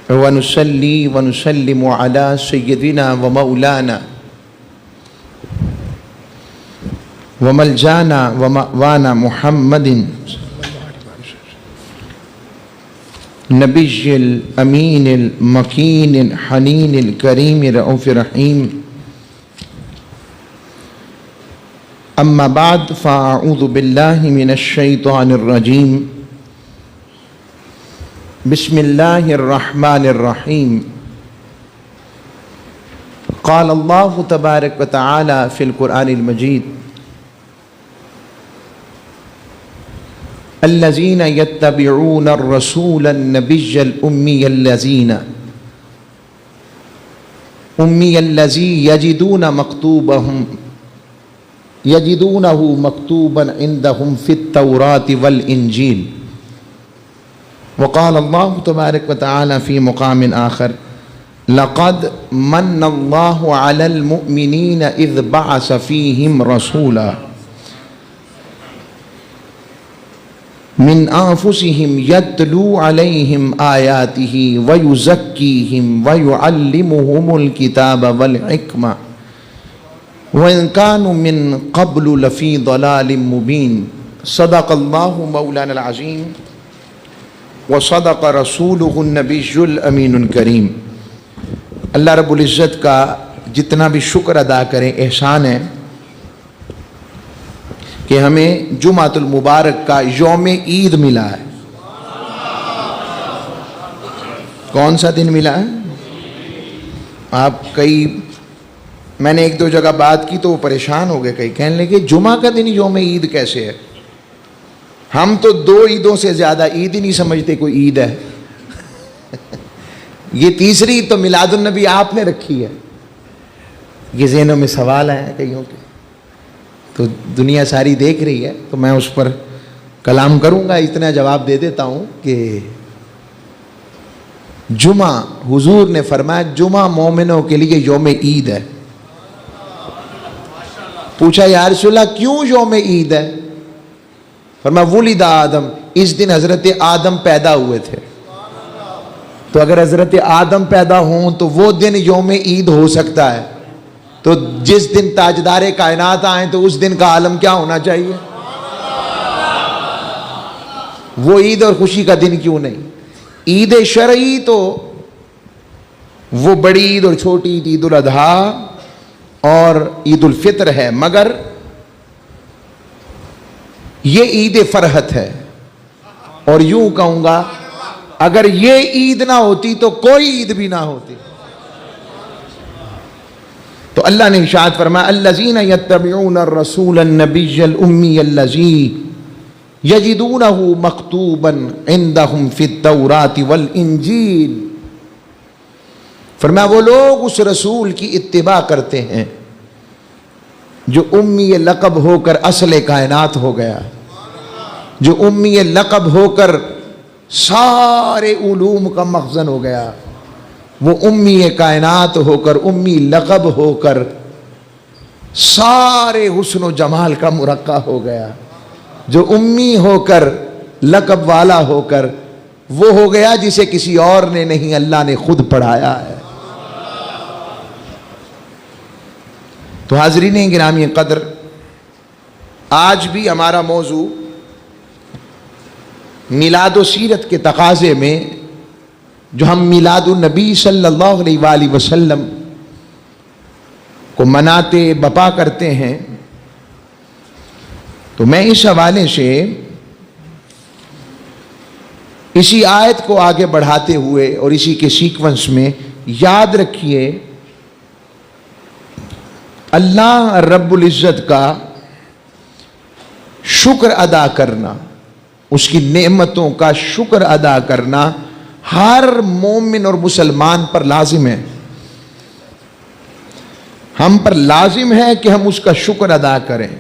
ونصلي ونسلم على سيدنا ومولانا وملجانا ومأوانا محمد نبي الأمين المكين الحنين الكريم الرؤوف الرحيم. أما بعد فأعوذ بالله من الشيطان الرجيم. بسم الله الرحمن الرحيم. قال الله تبارك وتعالى في القرآن المجيد: الذين يتبعون الرسول النبي الأمي الذي يجدونه مكتوبا عندهم في التوراة والإنجيل. وقال الله تبارك وتعالى في مقام آخر: لقد من الله على المؤمنين إذ بعث فيهم رسولا من أنفسهم يتلو عليهم آياته ويزكيهم ويعلمهم الكتاب والحكمة وإن كانوا من قبل لفي ضلال مبين. صدق الله مولانا العظيم وصدق رسوله النبي الأمين الكريم. اللہ رب العزت کا جتنا بھی شکر ادا کریں احسان ہے کہ ہمیں جمعۃ المبارک کا یوم عید ملا ہے. کون سا دن ملا ہے؟ آپ میں نے ایک دو جگہ بات کی تو وہ پریشان ہو گئے، کئی کہنے لگے جمعہ کا دن یوم عید کیسے ہے؟ ہم تو دو عیدوں سے زیادہ عید ہی نہیں سمجھتے کوئی عید ہے. یہ تیسری تو میلاد النبی آپ نے رکھی ہے. یہ ذہنوں میں سوال ہیں کئیوں کے، تو دنیا ساری دیکھ رہی ہے تو میں اس پر کلام کروں گا. اتنا جواب دے دیتا ہوں کہ جمعہ حضور نے فرمایا جمعہ مومنوں کے لیے یوم عید ہے. پوچھا یا رسول اللہ کیوں یوم عید ہے؟ فرمایا ولد آدم، اس دن حضرت آدم پیدا ہوئے تھے. تو اگر حضرت آدم پیدا ہوں تو وہ دن یوم عید ہو سکتا ہے. تو جس دن تاجدار کائنات آئیں تو اس دن کا عالم کیا ہونا چاہیے؟ وہ عید اور خوشی کا دن کیوں نہیں؟ عید شرعی تو وہ بڑی عید اور چھوٹی عید، عید الاضحیٰ اور عید الفطر ہے، مگر یہ عید فرحت ہے. اور یوں کہوں گا اگر یہ عید نہ ہوتی تو کوئی عید بھی نہ ہوتی. تو اللہ نے ارشاد فرمایا الذین یتبعون الرسول النبی الامی الذی یجدونہ مکتوبا عندہم فی التوراۃ والانجیل. فرمایا وہ لوگ اس رسول کی اتباع کرتے ہیں جو امی لقب ہو کر اصل کائنات ہو گیا، جو امی لقب ہو کر سارے علوم کا مخزن ہو گیا، وہ امی کائنات ہو کر امی لقب ہو کر سارے حسن و جمال کا مرقع ہو گیا، جو امی ہو کر لقب والا ہو کر وہ ہو گیا جسے کسی اور نے نہیں اللہ نے خود پڑھایا ہے. تو حاضرین گرامی قدر، آج بھی ہمارا موضوع میلاد و سیرت کے تقاضے میں جو ہم میلاد النبی صلی اللہ علیہ وآلہ وسلم کو مناتے بپا کرتے ہیں، تو میں اس حوالے سے اسی آیت کو آگے بڑھاتے ہوئے اور اسی کے سیکونس میں یاد رکھیے اللہ رب العزت کا شکر ادا کرنا، اس کی نعمتوں کا شکر ادا کرنا ہر مومن اور مسلمان پر لازم ہے. ہم پر لازم ہے کہ ہم اس کا شکر ادا کریں.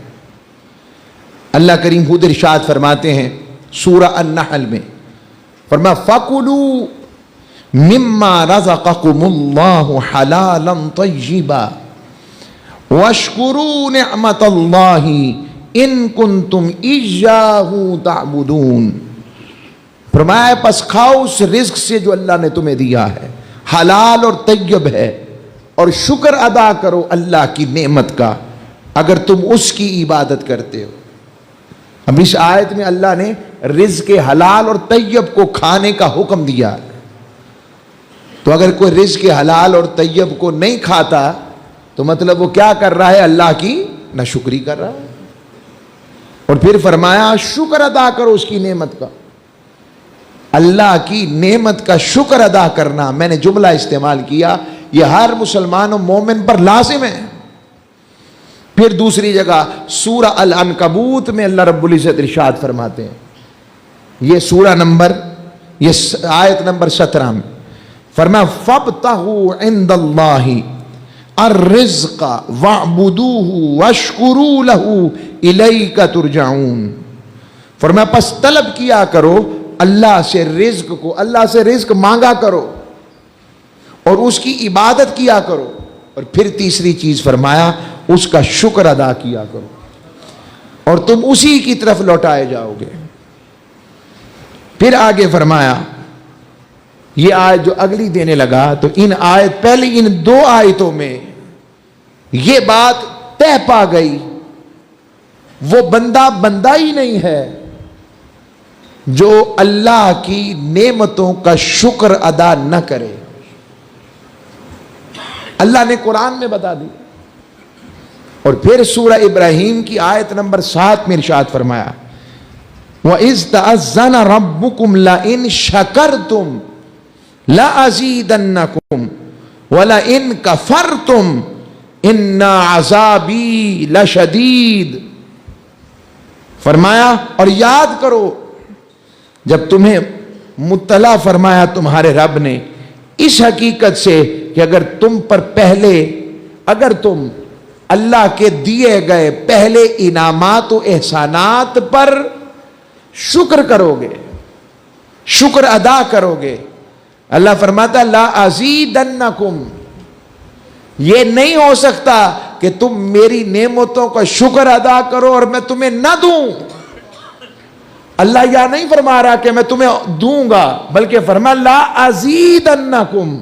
اللہ کریم خود ارشاد فرماتے ہیں سورہ النحل میں، فرمایا فَكُلُوا مِمَّا رَزَقَكُمُ اللَّهُ حَلَالًا طَيِّبًا وَاشْكُرُوا نِعْمَةَ اللَّهِ إِن كُنتُمْ إِيَّاهُ تَعْبُدُونَ. فرمایا پس کھاؤ اس رزق سے جو اللہ نے تمہیں دیا ہے، حلال اور طیب ہے، اور شکر ادا کرو اللہ کی نعمت کا اگر تم اس کی عبادت کرتے ہو۔ اب اس آیت میں اللہ نے رزق حلال اور طیب کو کھانے کا حکم دیا، تو اگر کوئی رزق حلال اور طیب کو نہیں کھاتا تو مطلب وہ کیا کر رہا ہے؟ اللہ کی ناشکری کر رہا ہے۔ اور پھر فرمایا شکر ادا کرو اس کی نعمت کا، اللہ کی نعمت کا شکر ادا کرنا، میں نے جملہ استعمال کیا، یہ ہر مسلمان و مومن پر لازم ہے۔ پھر دوسری جگہ سورہ العنکبوت میں اللہ رب العزت ارشاد فرماتے ہیں، یہ سورہ نمبر، یہ آیت نمبر 17 میں فرمایا فَابْتَغُوا عِنْدَ اللَّهِ الرِّزْقَ وَاعْبُدُوهُ وَاشْكُرُوا لَهُ إِلَيْكَ تُرْجَعُونَ۔ فرمایا پس طلب کیا کرو اللہ سے رزق کو، اللہ سے رزق مانگا کرو اور اس کی عبادت کیا کرو، اور پھر تیسری چیز فرمایا اس کا شکر ادا کیا کرو اور تم اسی کی طرف لوٹائے جاؤ گے۔ پھر آگے فرمایا، یہ آیت جو اگلی دینے لگا تو ان آیت پہلے ان دو آیتوں میں یہ بات طے پا گئی، وہ بندہ بندہ ہی نہیں ہے جو اللہ کی نعمتوں کا شکر ادا نہ کرے۔ اللہ نے قرآن میں بتا دی، اور پھر سورہ ابراہیم کی آیت نمبر 7 میں ارشاد فرمایا وَإِذْ تَأَذَّنَ رَبُّكُمْ لَئِن شَكَرْتُمْ لَأَزِيدَنَّكُمْ وَلَئِن كَفَرْتُمْ إِنَّ عَذَابِي لَشَدِيدٌ۔ فرمایا اور یاد کرو جب تمہیں مطلع فرمایا تمہارے رب نے اس حقیقت سے کہ اگر تم پر پہلے، اگر تم اللہ کے دیے گئے پہلے انعامات و احسانات پر شکر کرو گے، شکر ادا کرو گے، اللہ فرماتا لا ازیدنکم، یہ نہیں ہو سکتا کہ تم میری نعمتوں کا شکر ادا کرو اور میں تمہیں نہ دوں۔ اللہ یہ نہیں فرما رہا کہ میں تمہیں دوں گا، بلکہ فرما لا ازیدنکم،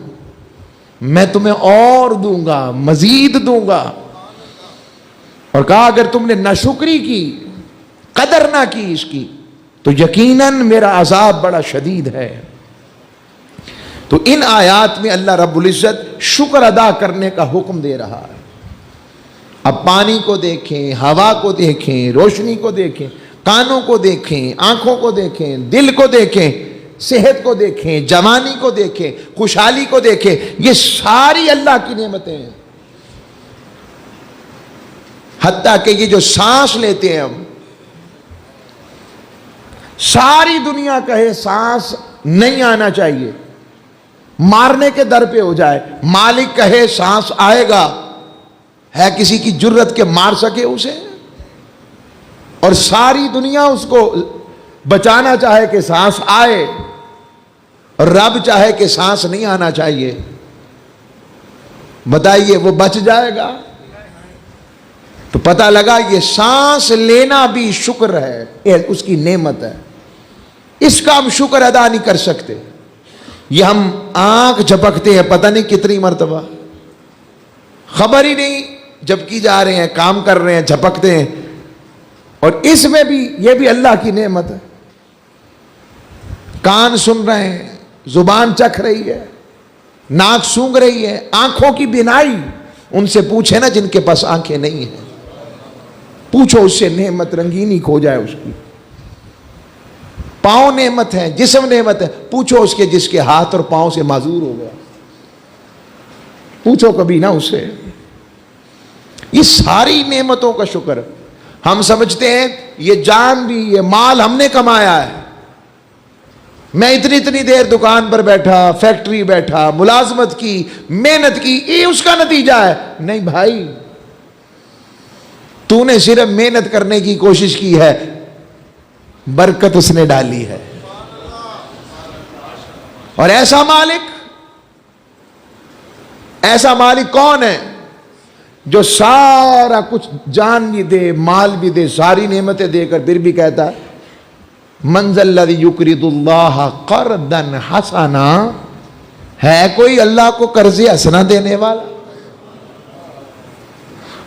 میں تمہیں اور دوں گا، مزید دوں گا۔ اور کہا اگر تم نے ناشکری کی، قدر نہ کی اس کی، تو یقیناً میرا عذاب بڑا شدید ہے۔ تو ان آیات میں اللہ رب العزت شکر ادا کرنے کا حکم دے رہا ہے۔ اب پانی کو دیکھیں، ہوا کو دیکھیں، روشنی کو دیکھیں، کانوں کو دیکھیں، آنکھوں کو دیکھیں، دل کو دیکھیں، صحت کو دیکھیں، جوانی کو دیکھیں، خوشحالی کو دیکھیں، یہ ساری اللہ کی نعمتیں ہیں۔ حتیٰ کہ یہ جو سانس لیتے ہیں ہم، ساری دنیا کہے سانس نہیں آنا چاہیے، مارنے کے در پہ ہو جائے، مالک کہے سانس آئے گا، ہے کسی کی جرت کہ مار سکے اسے؟ اور ساری دنیا اس کو بچانا چاہے کہ سانس آئے، اور رب چاہے کہ سانس نہیں آنا چاہیے، بتائیے وہ بچ جائے گا؟ تو پتہ لگا یہ سانس لینا بھی شکر ہے، یہ اس کی نعمت ہے، اس کا ہم شکر ادا نہیں کر سکتے۔ یہ ہم آنکھ جھپکتے ہیں پتہ نہیں کتنی مرتبہ، خبر ہی نہیں، جھپکی جا رہے ہیں، کام کر رہے ہیں، جھپکتے ہیں، اور اس میں بھی یہ بھی اللہ کی نعمت ہے۔ کان سن رہے ہیں، زبان چکھ رہی ہے، ناک سونگھ رہی ہے، آنکھوں کی بینائی، ان سے پوچھے نا جن کے پاس آنکھیں نہیں ہیں، پوچھو اس سے نعمت رنگینی کھو جائے اس کی۔ پاؤں نعمت ہے، جسم نعمت ہے، پوچھو اس کے جس کے ہاتھ اور پاؤں سے معذور ہو گیا، پوچھو کبھی نہ اس سے۔ یہ ساری نعمتوں کا شکر ہم سمجھتے ہیں یہ جان بھی، یہ مال ہم نے کمایا ہے، میں اتنی دیر دکان پر بیٹھا، فیکٹری بیٹھا، ملازمت کی، محنت کی، یہ اس کا نتیجہ ہے۔ نہیں بھائی، تو نے صرف محنت کرنے کی کوشش کی ہے، برکت اس نے ڈالی ہے۔ اور ایسا مالک کون ہے جو سارا کچھ جان بھی دے، مال بھی دے، ساری نعمتیں دے کر پھر بھی کہتا ہے من ذا الذی یقرض اللہ قرضا حسنا، ہے کوئی اللہ کو قرض حسنا دینے والا؟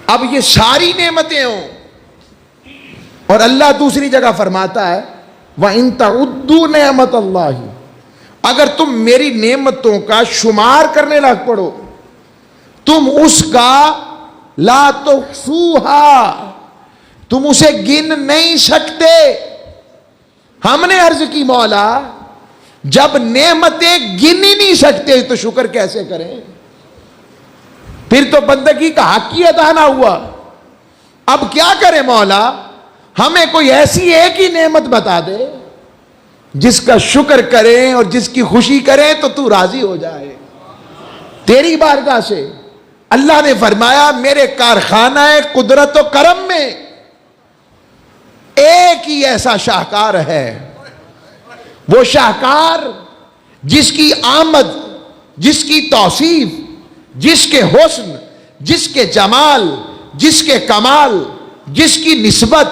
اب یہ ساری نعمتیں ہوں، اور اللہ دوسری جگہ فرماتا ہے وَإِن تَعُدُّوا نِعْمَتَ اللَّهِ، اگر تم میری نعمتوں کا شمار کرنے لگ پڑو، تم اس کا لا تحصوها، تم اسے گن نہیں سکتے۔ ہم نے عرض کی مولا جب نعمتیں گن ہی نہیں سکتے تو شکر کیسے کریں؟ پھر تو بندگی کا حق ہی ادا نہ ہوا۔ اب کیا کریں مولا؟ ہمیں کوئی ایسی ایک ہی نعمت بتا دے جس کا شکر کریں اور جس کی خوشی کریں تو تو راضی ہو جائے تیری بارگاہ سے۔ اللہ نے فرمایا میرے کارخانہ قدرت و کرم میں ایک ہی ایسا شاہکار ہے، وہ شاہکار جس کی آمد، جس کی توصیف، جس کے حسن، جس کے جمال، جس کے کمال، جس کی نسبت،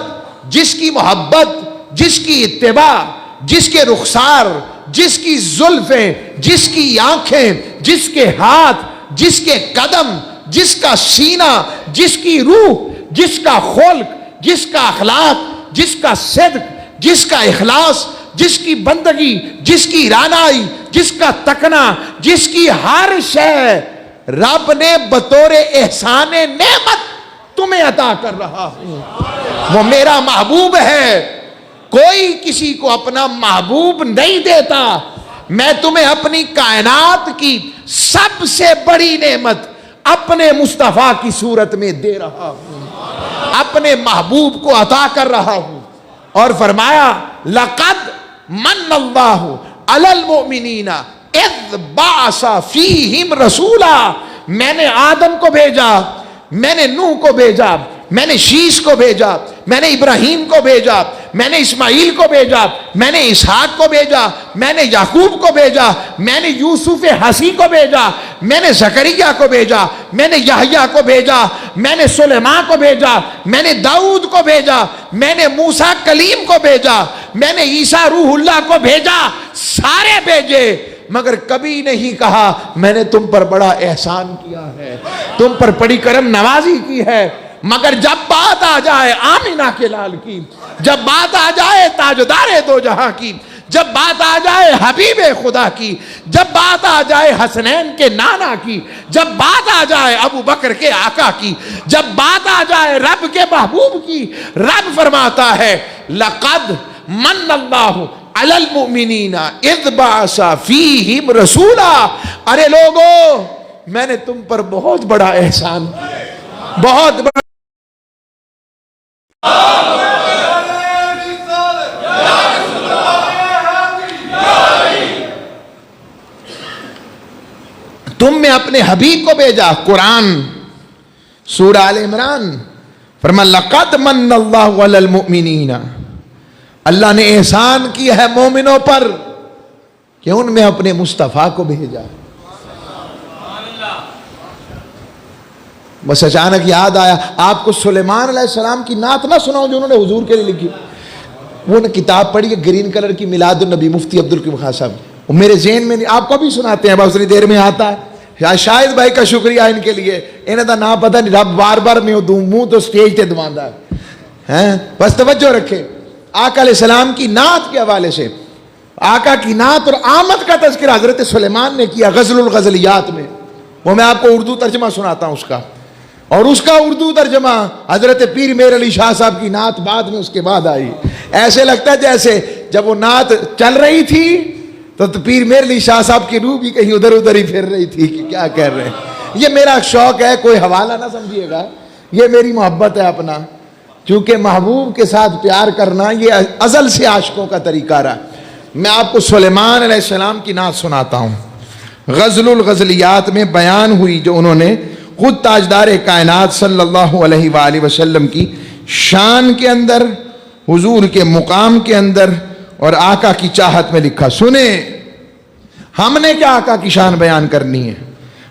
جس کی محبت، جس کی اتباع، جس کے رخسار، جس کی زلفیں، جس کی آنکھیں، جس کے ہاتھ، جس کے قدم، جس کا سینہ، جس کی روح، جس کا خلق، جس کا اخلاق، جس کا صدق، جس کا اخلاص، جس کی بندگی، جس کی رانائی، جس کا تکنا، جس کی ہر شے رب نے بطور احسان نعمت تمہیں عطا کر رہا ہوں، وہ میرا محبوب ہے۔ کوئی کسی کو اپنا محبوب نہیں دیتا۔ میں تمہیں اپنی کائنات کی سب سے بڑی نعمت اپنے مصطفیٰ کی صورت میں دے رہا ہوں، اپنے محبوب کو عطا کر رہا ہوں۔ اور فرمایا لَقَدْ مَنَّ اللَّهُ عَلَى الْمُؤْمِنِينَ اِذْ بَعَثَ فِيهِمْ رَسُولًا، میں نے آدم کو بھیجا، میں نے نوح کو بھیجا، میں نے شیش کو بھیجا، میں نے ابراہیم کو بھیجا، میں نے اسماعیل کو بھیجا، میں نے اسحاق کو بھیجا، میں نے یعقوب کو بھیجا، میں نے یوسف حسی کو بھیجا، میں نے زکریا کو بھیجا، میں نے یحییٰ کو بھیجا، میں نے سلیمان کو بھیجا، میں نے داؤد کو بھیجا، میں نے موسیٰ کلیم کو بھیجا، میں نے عیسیٰ روح اللہ کو بھیجا، سارے بھیجے، مگر کبھی نہیں کہا میں نے تم پر بڑا احسان کیا ہے، تم پر بڑی کرم نوازی کی ہے۔ مگر جب بات آ جائے آمینہ کے لال کی، جب بات آ جائے تاجدار دو جہاں کی، جب بات آ جائے حبیب خدا کی، جب بات آ جائے حسنین کے نانا کی، جب بات آ جائے ابو بکر کے آقا کی، جب بات آ جائے رب کے محبوب کی، رب فرماتا ہے لَقَدْ مَنَّ اللَّهُ عَلَى الْمُؤْمِنِينَ اِذْ بَعَثَ فِيهِمْ رَسُولًا، ارے لوگو میں نے تم پر بہت بڑا احسان کیا، بہت بڑا۔ تم میں اپنے حبیب کو بھیجا۔ قرآن سورہ آل عمران فرمایا لَقَدْ مَنَّ اللَّهُ عَلَى الْمُؤْمِنِينَ، اللہ نے احسان کیا ہے مومنوں پر کہ ان میں اپنے مصطفیٰ کو بھیجا۔ بس اچانک یاد آیا آپ کو سلیمان علیہ السلام کی نعت نہ سناؤں جو انہوں نے حضور کے لیے لکھی؟ وہ نے کتاب پڑھی ہے گرین کلر کی، میلاد النبی، مفتی عبدالقیوم خان صاحب، وہ میرے ذہن میں نہیں، آپ کو بھی سناتے ہیں، بس اتنی دیر میں آتا ہے۔ شاہد بھائی کا شکریہ ان کے لیے، انہیں دا نام پتہ نہیں، رب بار بار میں دوں منہ تو سٹیج تے دماندہ ہے۔ بس توجہ رکھے، آقا علیہ السلام کی نعت کے حوالے سے، آقا کی نعت اور آمد کا تذکرہ حضرت سلیمان نے کیا غزل الغزلیات میں، وہ میں آپ کو اردو ترجمہ سناتا ہوں اس کا، اور اس کا اردو ترجمہ حضرت پیر میر علی شاہ صاحب کی نعت بعد میں اس کے بعد آئی۔ ایسے لگتا ہے جیسے جب وہ نعت چل رہی تھی تو پیر میر علی شاہ صاحب کی روح بھی کہیں ادھر ادھر ہی پھر رہی تھی کہ کیا کہہ رہے ہیں۔ یہ میرا شوق ہے، کوئی حوالہ نہ سمجھیے گا، یہ میری محبت ہے اپنا، چونکہ محبوب کے ساتھ پیار کرنا یہ ازل سے عاشقوں کا طریقہ رہا۔ میں آپ کو سلیمان علیہ السلام کی نعت سناتا ہوں، غزل الغزلیات میں بیان ہوئی جو انہوں نے خود تاجدار کائنات صلی اللہ علیہ وآلہ وسلم کی شان کے اندر، حضور کے مقام کے اندر اور آقا کی چاہت میں لکھا۔ سنیں ہم نے کیا آقا کی شان بیان کرنی ہے۔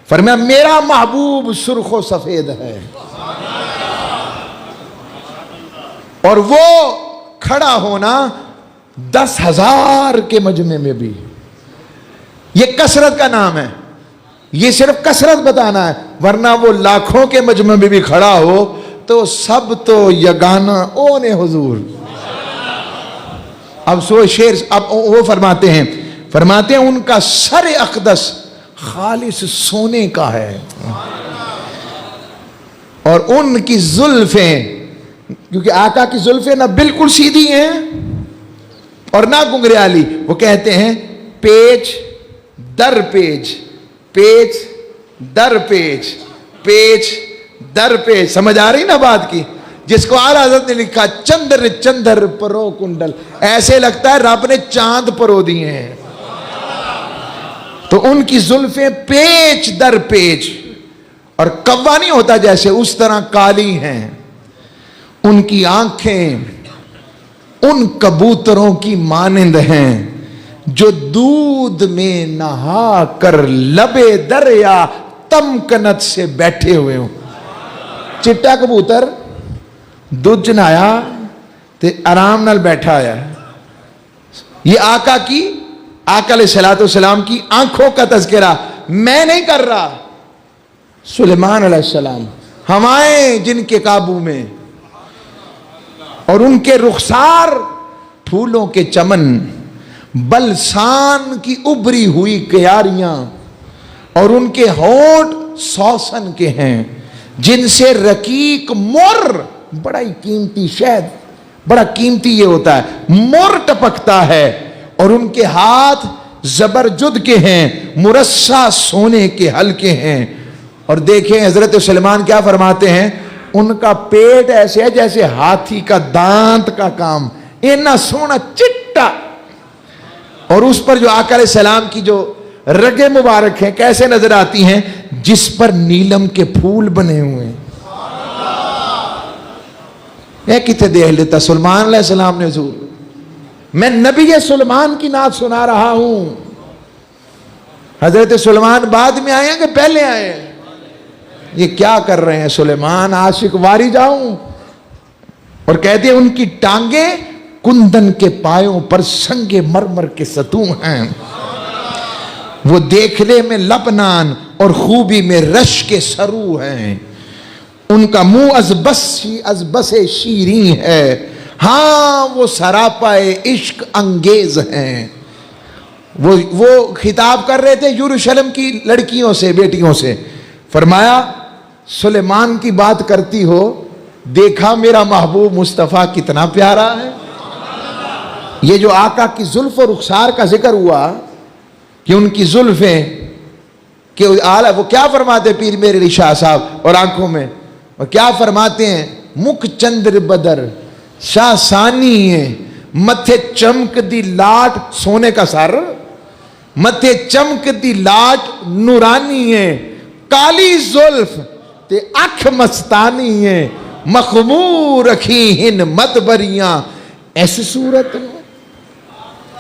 فرمایا میرا محبوب سرخ و سفید ہے، اور وہ کھڑا ہونا 10,000 کے مجمع میں بھی. یہ کثرت کا نام ہے, یہ صرف کثرت بتانا ہے, ورنہ وہ لاکھوں کے مجمع میں بھی کھڑا ہو تو سب تو یگانہ اونے حضور. اب سو شیر, اب وہ فرماتے ہیں ان کا سر اقدس خالص سونے کا ہے, اور ان کی زلفیں, کیونکہ آقا کی زلفیں نہ بالکل سیدھی ہیں اور نہ گنگریالی, وہ کہتے ہیں پیچ در پیچ, پیچ در پیچ, پیچ در پیچ. سمجھ آ رہی نا بات کی؟ جس کو اعلیٰ حضرت نے لکھا چندر چندر پرو کنڈل, ایسے لگتا ہے رب نے چاند پرو دیے ہیں. تو ان کی زلفیں پیچ در پیچ, اور کوا نہیں ہوتا جیسے, اس طرح کالی ہیں. ان کی آنکھیں ان کبوتروں کی مانند ہیں جو دودھ میں نہا کر لبے دریا تمکنت سے بیٹھے ہوئے ہوں. چٹا کبوتر دودھ چنایا تے آرام نال بیٹھا آیا. یہ آقا علیہ الصلوۃ والسلام کی آنکھوں کا تذکرہ میں نہیں کر رہا, سلیمان علیہ السلام ہوائیں جن کے قابو میں, اور ان کے رخسار پھولوں کے چمن, بلسان کی ابری ہوئی کیاریاں, اور ان کے ہونٹ سوسن کے ہیں جن سے رقیق مر, بڑا ہی قیمتی شہد, بڑا قیمتی یہ ہوتا ہے, مر ٹپکتا ہے. اور ان کے ہاتھ زبرجد کے ہیں, مرصع سونے کے ہلکے ہیں. اور دیکھیں حضرت سلیمان کیا فرماتے ہیں, ان کا پیٹ ایسے ہے جیسے ہاتھی کا دانت کا کام, اتنا سونا چٹا. اور اس پر جو آقا علیہ السلام کی جو رگیں مبارک ہیں کیسے نظر آتی ہیں, جس پر نیلم کے پھول بنے ہوئے ہیں. یہ کتنے دیکھ لیتا سلیمان علیہ السلام نے حضور, میں نبی سلیمان کی نعت سنا رہا ہوں. حضرت سلیمان بعد میں آئے ہیں کہ پہلے آئے ہیں؟ یہ کیا کر رہے ہیں سلیمان, عاشق واری جاؤں. اور کہتے ہیں ان کی ٹانگیں کندن کے پایوں پر سنگ مرمر کے ستون ہیں, وہ دیکھنے میں لبنان اور خوبی میں رش کے سرو ہیں. ان کا منہ از بس شیریں ہے, ہاں وہ سراپائے عشق انگیز ہیں. وہ خطاب کر رہے تھے یروشلم کی لڑکیوں سے, بیٹیوں سے. فرمایا سلیمان کی بات کرتی ہو, دیکھا میرا محبوب مصطفیٰ کتنا پیارا ہے. یہ جو آقا کی زلف و رخسار کا ذکر ہوا کہ ان کی زلفیں کہ وہ کیا فرماتے پیر میرے شاہ صاحب, اور آنکھوں میں اور کیا فرماتے ہیں, مکھ چندر بدر شاہ ثانی ہے, متھے چمک دی لاٹ سونے کا سر, متھے چمک دی لاٹ نورانی ہے, کالی زلف تے اکھ مستانی ہے, مخمور رکھی ہن مدبریاں. ایسی صورت نو,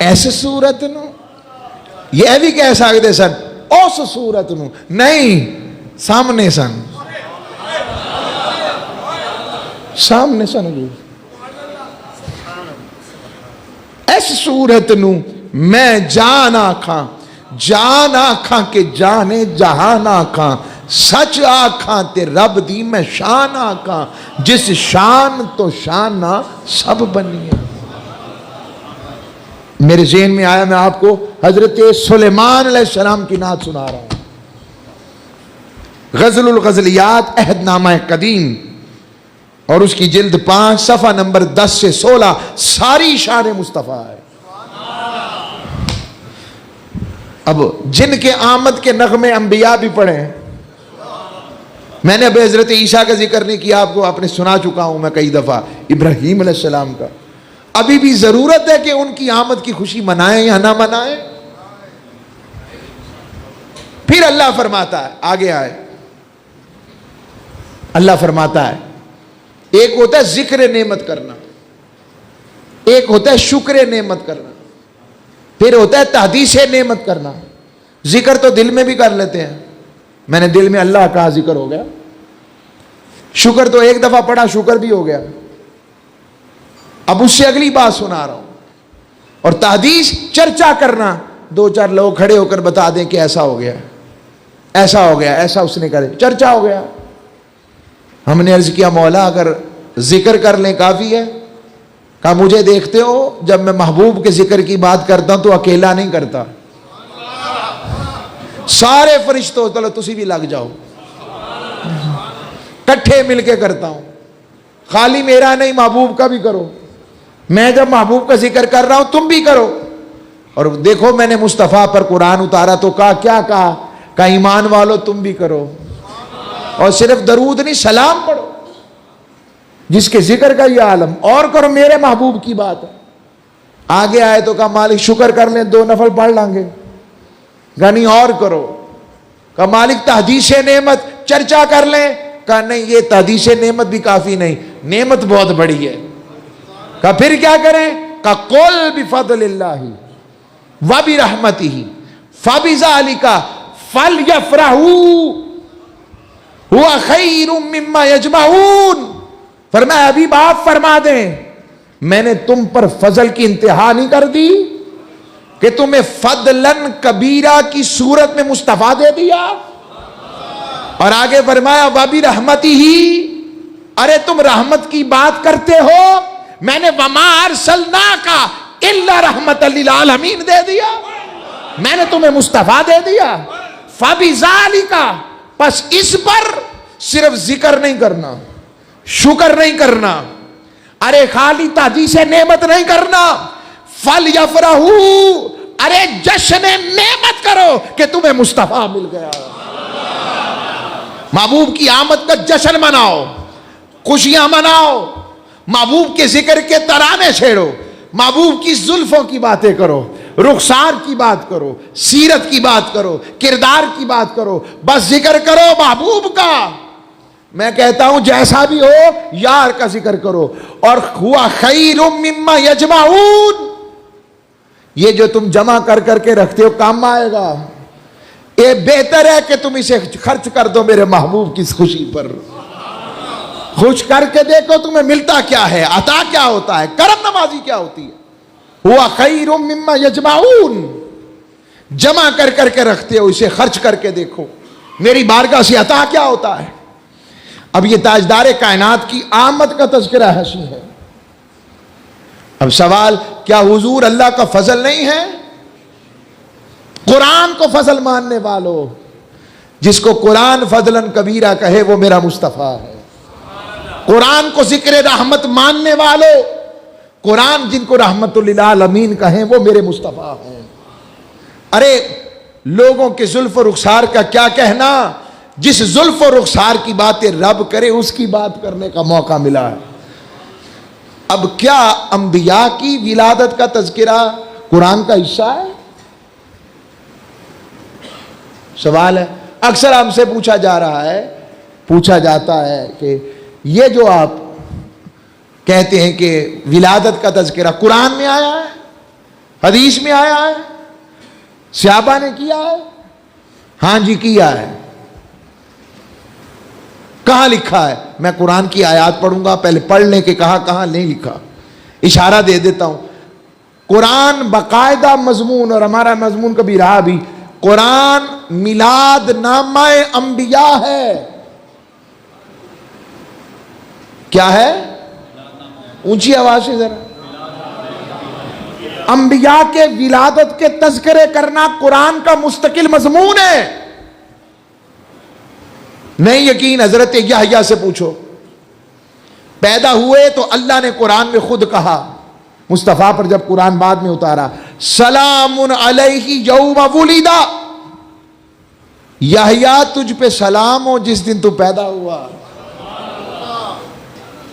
ایسی صورت نو, یہ بھی کہہ سکتے سن اس صورت نو نہیں, سامنے سن, سامنے سن ایسی صورت نو میں جان آکھاں, جان آکھاں کہ جانے جہان آکھاں, سچ آکھاں تے رب دی میں شان آکھاں, جس شان تو شانہ سب بنی ہے. میرے ذہن میں آیا, میں آپ کو حضرت سلیمان علیہ السلام کی نعت سنا رہا ہوں. غزل الغزلیات عہد نامہ قدیم اور اس کی جلد 5 صفحہ نمبر 10 سے 16 ساری شان مصطفیٰ ہے. اب جن کے آمد کے نغمے انبیاء بھی پڑھے ہیں, میں نے ابھی حضرت عیسیٰ کا ذکر نہیں کیا, آپ کو آپ نے سنا چکا ہوں میں کئی دفعہ, ابراہیم علیہ السلام کا. ابھی بھی ضرورت ہے کہ ان کی آمد کی خوشی منائیں یا نہ منائیں. پھر اللہ فرماتا ہے, آگے آئے, اللہ فرماتا ہے ایک ہوتا ہے ذکر نعمت کرنا, ایک ہوتا ہے شکر نعمت کرنا, پھر ہوتا ہے تحدیث نعمت کرنا. ذکر تو دل میں بھی کر لیتے ہیں, میں نے دل میں اللہ کہا ذکر ہو گیا. شکر تو ایک دفعہ پڑھا شکر بھی ہو گیا. اب اس سے اگلی بات سنا رہا ہوں. اور تحدیث چرچا کرنا، دو چار لوگ کھڑے ہو کر بتا دیں کہ ایسا ہو گیا، ایسا ہو گیا، ایسا اس نے کرے، چرچا ہو گیا۔ ہم نے عرض کیا مولا اگر ذکر کر لیں کافی ہے؟ کہا مجھے دیکھتے ہو جب میں محبوب کے ذکر کی بات کرتا ہوں تو اکیلا نہیں کرتا، سارے فرشتوں چلو تسی بھی لگ جاؤ، کٹھے مل کے کرتا ہوں، خالی میرا نہیں محبوب کا بھی کرو، میں جب محبوب کا ذکر کر رہا ہوں تم بھی کرو۔ اور دیکھو میں نے مصطفیٰ پر قرآن اتارا تو کہا کیا کہا ایمان والو تم بھی کرو، اور صرف درود نہیں سلام پڑھو، جس کے ذکر کا یہ عالم، اور کرو میرے محبوب کی بات ہے۔ آگے آئے تو کہا مالک شکر کر لیں 2 نفل پڑھ لیں گے، کہا نہیں اور کرو، کہا مالک تحدیث نعمت چرچا کر لیں، کہا نہیں یہ تحدیث نعمت بھی کافی نہیں، نعمت بہت بڑی ہے۔ کہا پھر کیا کریں؟ کہا قل بفضل اللہ وبرحمتہ فبذلک فلیفرحوا هو خیر مما یجمعون۔ فرمایا حبیب آپ فرما دیں میں نے تم پر فضل کی انتہا نہیں کر دی کہ تمہیں فضلاً کبیرہ کی صورت میں مصطفیٰ دے دیا، اور آگے فرمایا وبرحمتہ، ارے تم رحمت کی بات کرتے ہو، میں نے وما ارسلناک الا رحمت للعالمین دے دیا، میں نے تمہیں مصطفیٰ دے دیا۔ فبذالک، پس اس پر صرف ذکر نہیں کرنا، شکر نہیں کرنا، ارے خالی تحدیث نعمت نہیں کرنا، فلیفرحوا، ارے جشن نعمت کرو کہ تمہیں مصطفیٰ مل گیا، محبوب کی آمد کا جشن مناؤ، خوشیاں مناؤ، محبوب کے ذکر کے ترانے چھیڑو، محبوب کی زلفوں کی باتیں کرو، رخسار کی بات کرو، سیرت کی بات کرو، کردار کی بات کرو، بس ذکر کرو محبوب کا۔ میں کہتا ہوں جیسا بھی ہو یار کا ذکر کرو، اور ہوا خیر مما یجمعون، یہ جو تم جمع کر کر کے رکھتے ہو کام آئے گا، یہ بہتر ہے کہ تم اسے خرچ کر دو میرے محبوب کی خوشی پر۔ خوش کر کے دیکھو تمہیں ملتا کیا ہے، عطا کیا ہوتا ہے، کرم نوازی کیا ہوتی ہے۔ ہوا خیر مما یجمعون، جمع کر کر کے رکھتے ہو، اسے خرچ کر کے دیکھو میری بارگاہ سے عطا کیا ہوتا ہے۔ اب یہ تاجدار کائنات کی آمد کا تذکرہ حسین ہے۔ اب سوال، کیا حضور اللہ کا فضل نہیں ہے؟ قرآن کو فضل ماننے والوں، جس کو قرآن فضلاً کبیرہ کہے وہ میرا مصطفیٰ ہے۔ قرآن کو ذکر رحمت ماننے والوں، قرآن جن کو رحمت للعالمین کہیں وہ میرے مصطفیٰ ہیں۔ ارے لوگوں کے زلف و رخسار کا کیا کہنا، جس زلف و رخسار کی باتیں رب کرے اس کی بات کرنے کا موقع ملا ہے۔ اب کیا انبیاء کی ولادت کا تذکرہ قرآن کا حصہ ہے؟ سوال ہے، اکثر ہم سے پوچھا جا رہا ہے، پوچھا جاتا ہے کہ یہ جو آپ کہتے ہیں کہ ولادت کا تذکرہ قرآن میں آیا ہے، حدیث میں آیا ہے، صحابہ نے کیا ہے؟ ہاں جی کیا ہے۔ کہاں لکھا ہے؟ میں قرآن کی آیات پڑھوں گا، پہلے پڑھنے کے کہا، کہاں نہیں لکھا، اشارہ دے دیتا ہوں۔ قرآن باقاعدہ مضمون، اور ہمارا مضمون کبھی رہا بھی، قرآن میلاد نامہ انبیاء ہے۔ کیا ہے؟ اونچی آواز سے ذرا۔ انبیاء کے ولادت کے تذکرے کرنا قرآن کا مستقل مضمون ہے۔ نہیں یقین حضرت یحییٰ سے پوچھو، پیدا ہوئے تو اللہ نے قرآن میں خود کہا، مصطفیٰ پر جب قرآن بعد میں اتارا، سلام علیہ یوم ولد، یحییٰ تجھ پہ سلام ہو جس دن تو پیدا ہوا۔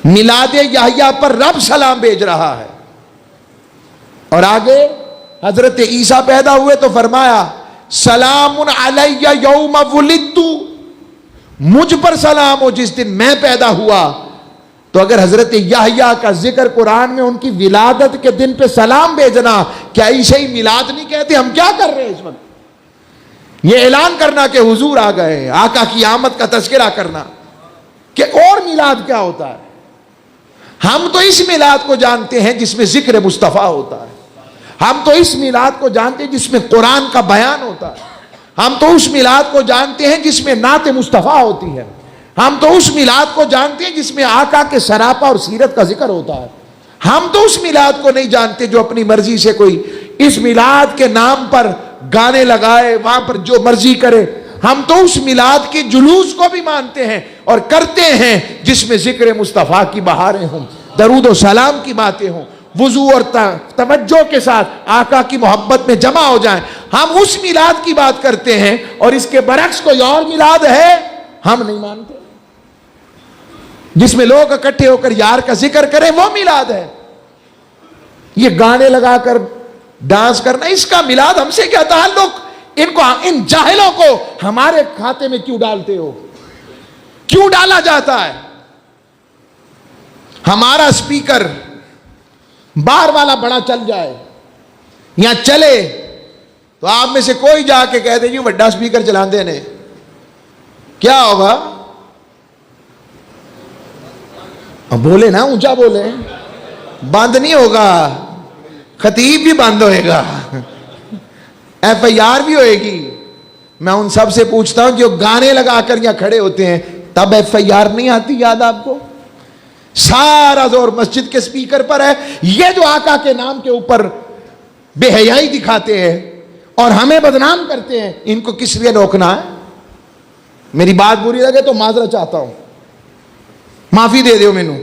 میلاد یحییٰ پر رب سلام بھیج رہا ہے۔ اور آگے حضرت عیسیٰ پیدا ہوئے تو فرمایا سلام علیہ یوم ولدت، مجھ پر سلام ہو جس دن میں پیدا ہوا۔ تو اگر حضرت یحییٰ کا ذکر قرآن میں ان کی ولادت کے دن پہ سلام بھیجنا، کیا اسے ہی میلاد نہیں کہتے؟ ہم کیا کر رہے ہیں اس وقت؟ یہ اعلان کرنا کہ حضور آ گئے، آقا کی آمد کا تذکرہ کرنا، کہ اور میلاد کیا ہوتا ہے؟ ہم تو اس میلاد کو جانتے ہیں جس میں ذکر مصطفیٰ ہوتا ہے، ہم تو اس میلاد کو جانتے ہیں جس میں قرآن کا بیان ہوتا ہے. ہم تو اس میلاد کو جانتے ہیں جس میں نعت مصطفیٰ ہوتی ہے. ہم تو اس میلاد کو جانتے ہیں جس میں آقا کے سراپا اور سیرت کا ذکر ہوتا ہے. ہم تو اس میلاد کو نہیں جانتے جو اپنی مرضی سے کوئی اس میلاد کے نام پر گانے لگائے, وہاں پر جو مرضی کرے. ہم تو اس میلاد کے جلوس کو بھی مانتے ہیں اور کرتے ہیں جس میں ذکر مصطفیٰ کی بہاریں ہوں, درود و سلام کی باتیں ہوں, وضو اور توجہ کے ساتھ آقا کی محبت میں جمع ہو جائیں. ہم اس میلاد کی بات کرتے ہیں, اور اس کے برعکس کوئی اور میلاد ہے ہم نہیں مانتے جس میں لوگ اکٹھے ہو کر یار کا ذکر کریں, وہ میلاد ہے. یہ گانے لگا کر ڈانس کرنا, اس کا میلاد ہم سے کیا تعلق؟ ان جاہلوں کو ہمارے کھاتے میں کیوں ڈالتے ہو؟ کیوں ڈالا جاتا ہے؟ ہمارا اسپیکر بار والا بڑا چل جائے یا چلے تو آپ میں سے کوئی جا کے کہہ دے جی بڑا اسپیکر چلاندے نے, کیا ہوگا؟ بولے نا, اونچا بولے, بند نہیں ہوگا, خطیب بھی بند ہوئے گا, ایف آئی آر بھی ہوئے گی. میں ان سب سے پوچھتا ہوں جو گانے لگا کر یہاں کھڑے ہوتے ہیں, تب ایف آئی آر نہیں آتی؟ یاد آپ کو؟ سارا زور مسجد کے اسپیکر پر ہے. یہ جو آقا کے نام کے اوپر بے حیائی دکھاتے ہیں اور ہمیں بدنام کرتے ہیں, ان کو کس لیے روکنا ہے؟ میری بات بری لگے تو معذرت چاہتا ہوں, معافی دے دیو مینوں.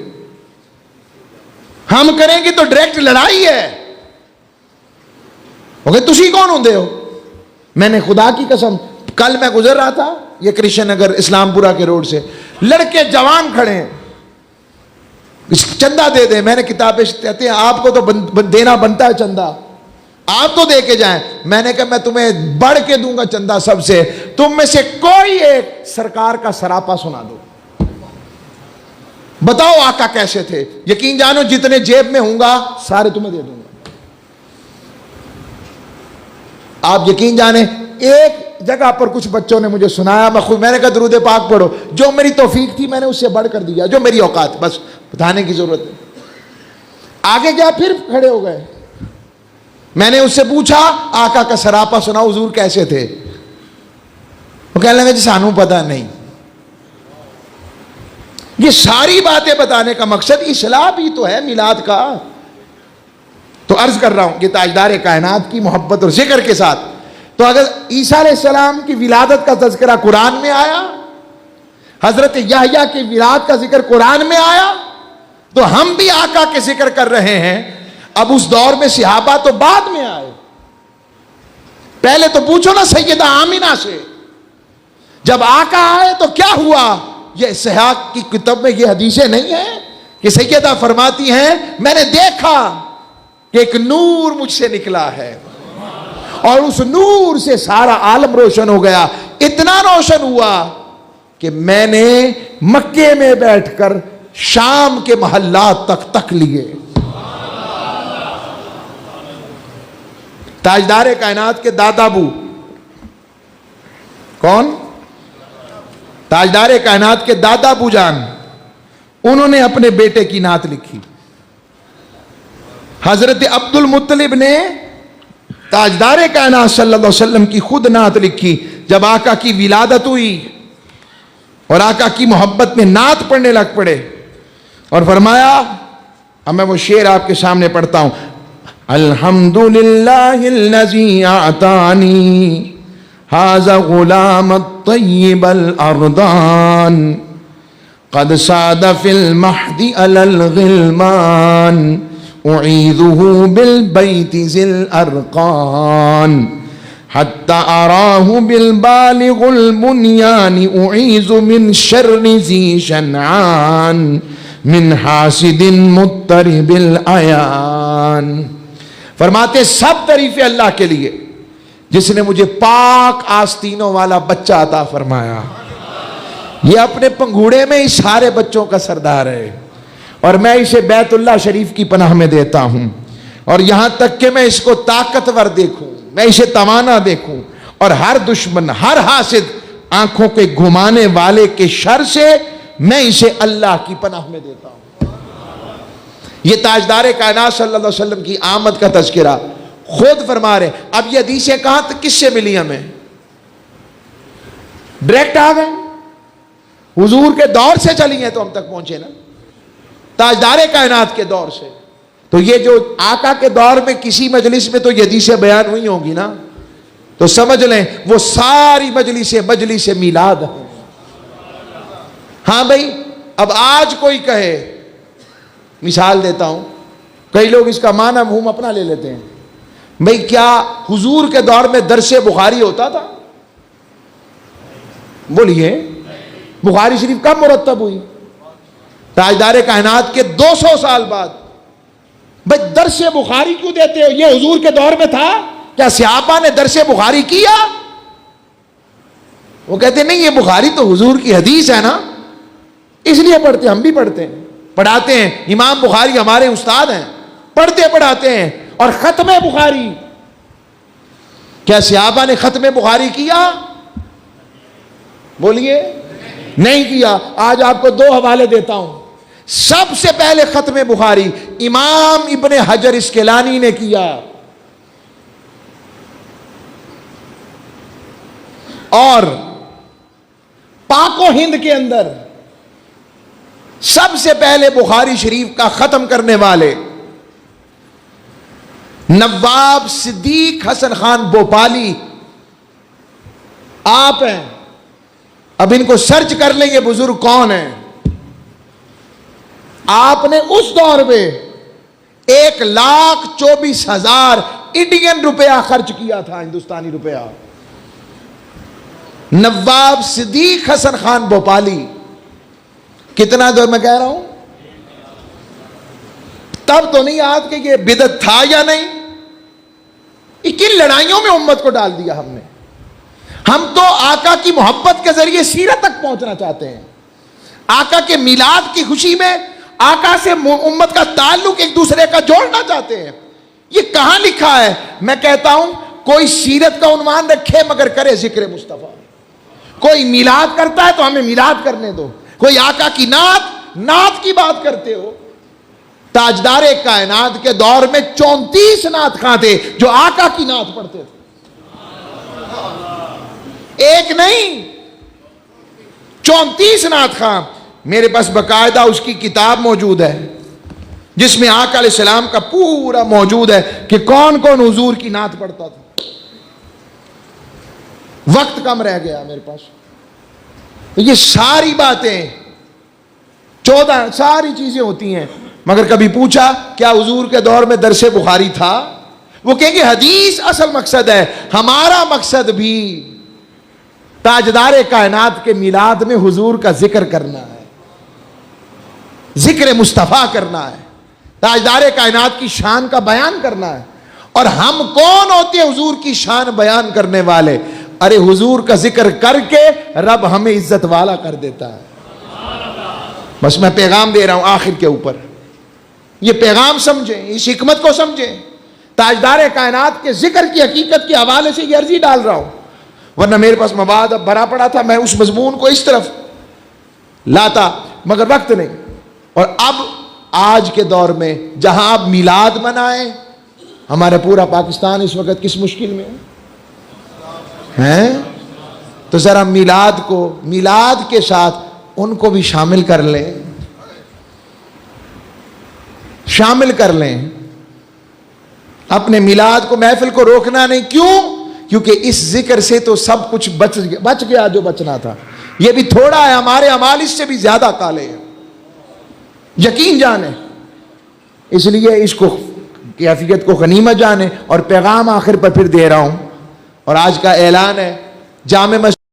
ہم کریں گے تو ڈائریکٹ لڑائی ہے. تسی کون ہوندے ہو؟ میں نے خدا کی قسم, کل میں گزر رہا تھا یہ کرشن نگر اسلام پورہ کے روڈ سے, لڑکے جوان کھڑے ہیں, چندہ دے دیں. میں نے کتابیں کہتے ہیں آپ کو تو دینا بنتا ہے چندہ, آپ تو دے کے جائیں. میں نے کہا میں تمہیں بڑھ کے دوں گا چندہ سب سے, تم میں سے کوئی ایک سرکار کا سراپا سنا دو, بتاؤ آقا کیسے تھے. یقین جانو جتنے جیب میں ہوں گا سارے تمہیں دے دوں گا. آپ یقین جانیں ایک جگہ پر کچھ بچوں نے مجھے سنایا, میں نے کہا درود پاک پڑھو. جو میری توفیق تھی میں نے اس سے بڑھ کر دیا, جو میری اوقات, بس بتانے کی ضرورت ہے. آگے کیا پھر کھڑے ہو گئے. میں نے اس سے پوچھا آقا کا سراپا سناؤ, حضور کیسے تھے؟ وہ کہنے لگا جی سانو پتہ نہیں. یہ ساری باتیں بتانے کا مقصد اصلاح بھی تو ہے میلاد کا. تو عرض کر رہا ہوں کہ تاجدار کائنات کی محبت اور ذکر کے ساتھ, تو اگر عیسیٰ علیہ السلام کی ولادت کا تذکرہ قرآن میں آیا, حضرت یحییٰ کی ولادت کا ذکر قرآن میں آیا, تو ہم بھی آقا کے ذکر کر رہے ہیں. اب اس دور میں صحابہ تو بعد میں آئے, پہلے تو پوچھو نا سیدہ آمینہ سے, جب آقا آئے تو کیا ہوا؟ یہ صحاح کی کتاب میں یہ حدیثیں نہیں ہیں کہ سیدہ فرماتی ہیں میں نے دیکھا کہ ایک نور مجھ سے نکلا ہے اور اس نور سے سارا عالم روشن ہو گیا. اتنا روشن ہوا کہ میں نے مکے میں بیٹھ کر شام کے محلات تک لیے. تاجدار کائنات کے دادا ابو کون؟ تاجدار کائنات کے دادا ابو جان, انہوں نے اپنے بیٹے کی نعت لکھی. حضرت عبد المطلب نے تاجدار کائنات صلی اللہ علیہ وسلم کی خود نعت لکھی. جب آقا کی ولادت ہوئی اور آقا کی محبت میں نعت پڑھنے لگ پڑے, اور فرمایا, اب میں وہ شعر آپ کے سامنے پڑھتا ہوں, الحمدللہ الذی اعطانی ھذا غلام الطیب الارضان قد ساد فی المہد علی الغلمان اعیذہ بالبیت ذی الارقان حتی اراه بالبالغ البنیان اعیذ من شر ذی شنعان من حاسد مضطرب العیان. فرماتے سب تعریفیں اللہ کے لیے جس نے مجھے پاک آستینوں والا بچہ عطا فرمایا. یہ اپنے پنگھوڑے میں ہی سارے بچوں کا سردار ہے, اور میں اسے بیت اللہ شریف کی پناہ میں دیتا ہوں, اور یہاں تک کہ میں اس کو طاقتور دیکھوں, میں اسے توانا دیکھوں, اور ہر دشمن, ہر حاسد, آنکھوں کے گھمانے والے کے شر سے میں اسے اللہ کی پناہ میں دیتا ہوں. یہ تاجدار کائنات صلی اللہ علیہ وسلم کی آمد کا تذکرہ خود فرما رہے. اب یہ حدیثیں کہاں تک کس سے ملی ہمیں؟ ڈائریکٹ آ گئے, حضور کے دور سے چلی ہیں تو ہم تک پہنچے نا, تاجدار کائنات کے دور سے. تو یہ جو آقا کے دور میں کسی مجلس میں تو یہ حدیثیں بیان ہوئی ہوں گی نا, تو سمجھ لیں وہ ساری مجلس میلاد ہے. ہاں بھائی, اب آج کوئی کہے, مثال دیتا ہوں, کئی لوگ اس کا معنی مفہوم اپنا لے لیتے ہیں, بھائی کیا حضور کے دور میں درس بخاری ہوتا تھا؟ بولیے, بخاری شریف کب مرتب ہوئی؟ تاجدار کائنات کے 200 سال بعد. بھائی درس بخاری کیوں دیتے ہو؟ یہ حضور کے دور میں تھا کیا؟ صحابہ نے درس بخاری کیا؟ وہ کہتے نہیں, یہ بخاری تو حضور کی حدیث ہے نا, اس لیے پڑھتے ہیں, ہم بھی پڑھتے ہیں, پڑھاتے ہیں. امام بخاری ہمارے استاد ہیں, پڑھتے پڑھاتے ہیں. اور ختم بخاری, کیا صحابہ نے ختم بخاری کیا؟ بولیے, نہیں کیا. آج آپ کو 2 حوالے دیتا ہوں. سب سے پہلے ختم بخاری امام ابن حجر اسقلانی نے کیا, اور پاک و ہند کے اندر سب سے پہلے بخاری شریف کا ختم کرنے والے نواب صدیق حسن خان بھوپالی آپ ہیں. اب ان کو سرچ کر لیں یہ بزرگ کون ہیں. آپ نے اس دور میں 1,24,000 انڈین روپیہ خرچ کیا تھا, ہندوستانی روپیہ. نواب صدیق حسن خان بھوپالی, کتنا دور میں کہہ رہا ہوں, تب تو نہیں آج کہ یہ بدعت تھا یا نہیں. کن لڑائیوں میں امت کو ڈال دیا ہم نے. ہم تو آقا کی محبت کے ذریعے سیرت تک پہنچنا چاہتے ہیں, آقا کے میلاد کی خوشی میں آقا سے امت کا تعلق ایک دوسرے کا جوڑنا چاہتے ہیں. یہ کہاں لکھا ہے؟ میں کہتا ہوں کوئی سیرت کا عنوان رکھے مگر کرے ذکر مصطفیٰ. کوئی میلاد کرتا ہے تو ہمیں میلاد کرنے دو. کوئی آقا کی نعت کی بات کرتے ہو. تاجدار کائنات کے دور میں 34 نعت خواں تھے جو آقا کی نعت پڑھتے تھے, ایک نہیں 34 نعت خواں. میرے پاس باقاعدہ اس کی کتاب موجود ہے جس میں آقا علیہ السلام کا پورا موجود ہے کہ کون کون حضور کی نعت پڑھتا تھا. وقت کم رہ گیا میرے پاس. یہ ساری باتیں 14 ساری چیزیں ہوتی ہیں, مگر کبھی پوچھا کیا حضور کے دور میں درس بخاری تھا؟ وہ کہیں گے حدیث اصل مقصد ہے. ہمارا مقصد بھی تاجدار کائنات کے میلاد میں حضور کا ذکر کرنا ہے, ذکر مصطفیٰ کرنا ہے, تاجدار کائنات کی شان کا بیان کرنا ہے. اور ہم کون ہوتے ہیں حضور کی شان بیان کرنے والے؟ ارے حضور کا ذکر کر کے رب ہمیں عزت والا کر دیتا ہے. بس میں پیغام دے رہا ہوں آخر کے اوپر, یہ پیغام سمجھیں, اس حکمت کو سمجھیں. تاجدار کائنات کے ذکر کی حقیقت کے حوالے سے یہ عرضی ڈال رہا ہوں, ورنہ میرے پاس مواد اب بھرا پڑا تھا, میں اس مضمون کو اس طرف لاتا مگر وقت نہیں. اور اب آج کے دور میں جہاں آپ میلاد منائیں, ہمارا پورا پاکستان اس وقت کس مشکل میں ہے, تو ذرا میلاد کے ساتھ ان کو بھی شامل کر لیں, شامل کر لیں. اپنے میلاد کو, محفل کو روکنا نہیں. کیونکہ اس ذکر سے تو سب کچھ بچ گیا جو بچنا تھا. یہ بھی تھوڑا ہے, ہمارے اعمال اس سے بھی زیادہ کالے ہیں, یقین جانیں. اس لیے اس کو کیفیت کو غنیمت جانیں. اور پیغام آخر پر پھر دے رہا ہوں, اور آج کا اعلان ہے, جامع مسجد